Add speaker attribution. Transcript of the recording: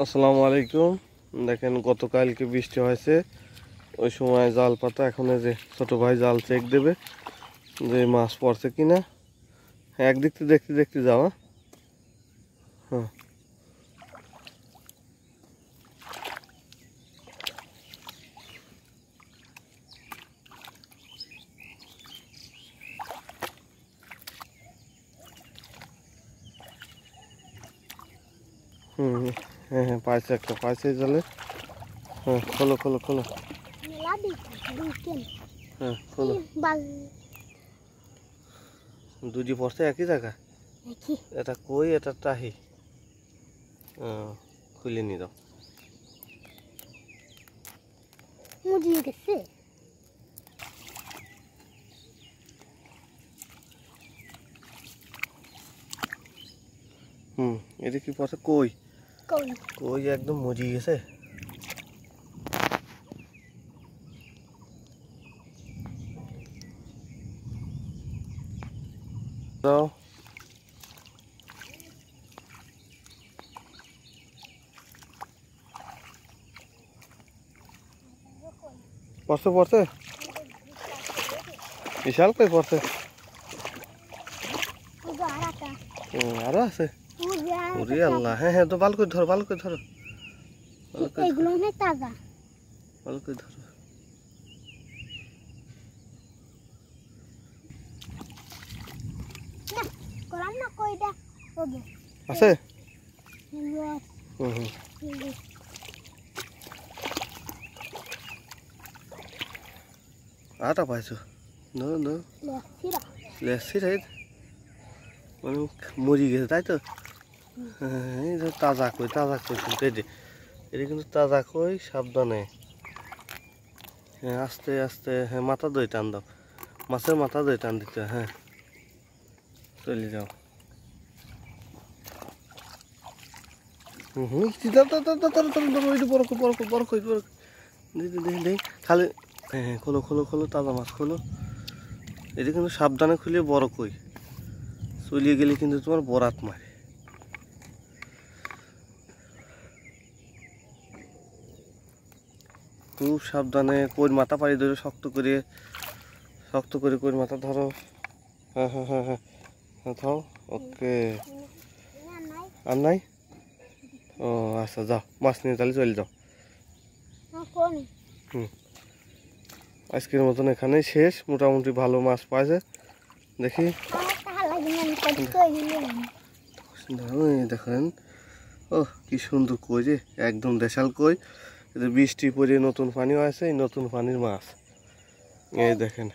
Speaker 1: আসসালামু আলাইকুম। দেখেন গতকালকে বৃষ্টি হয়েছে, ওই সময় জাল পাতা। এখন এই যে ছোট ভাই জাল চেক দেবে যে মাছ পড়ছে কিনা। একদিক থেকে দেখতে দেখতে যাওয়া। হ্যাঁ হ্যাঁ হ্যাঁ, পাইছে একটা, পাইছে জালে। হ্যাঁ, খোলো খোলো খোলো। হ্যাঁ খোলো। দুটি পড়ছে একই জায়গা। এটা কই, এটা টাহি। খুলে নি দাও। এটা কি পড়ছে? কই কই একদম মজিয়ে গেছে। দাও। পড়ছে পড়ছে, বিশাল কই পড়ছে। আরো আছে। ওরে আল্লাহ, হ্যাঁ হ্যাঁ, তো ভালো করে ধরো, ভালো করে ধরো,
Speaker 2: এগুলো না তাজা,
Speaker 1: ভালো করে ধরো।
Speaker 2: না করাম না কইটা ওবে
Speaker 1: আছে। আটা পাইছো? নো নো, লেসি রে, মানে মরি গেছে তাই তো। হ্যাঁ, এই যে তাজা কই, তাজা কই কিন্তু এটা কিন্তু তাজা কই, সাবধানে। হ্যাঁ আস্তে আস্তে, হ্যাঁ মাথা দই টান দাও, মাছের মাথা দই টান দিতে। হ্যাঁ চলে যাও। খালি হ্যাঁ হ্যাঁ, খোলো খোলো খোলো, তাজা মাছ খোলো। এটা কিন্তু সাবধানে খুলে বড় কই, চলিয়ে গেলে কিন্তু তোমার বরাত মারে। খুব সাবধানে কইর মাথা পাড়ি ধরে শক্ত করে, শক্ত করে কইর মাথা ধরো। হ্যাঁ হ্যাঁ হ্যাঁ হ্যাঁ হ্যাঁ, থাও। ওকে, আর নাই? ও আচ্ছা, যাও মাছ নিয়ে তাহলে চলে যাও। আজকের মতন এখানেই শেষ। মোটামুটি ভালো মাছ পাইছে দেখি। দেখেন, ও কি সুন্দর কই রে, একদম দেশাল কই। বৃষ্টি পড়ে নতুন পানি হয়েছে, এই নতুন পানির মাছ। এই দেখেন।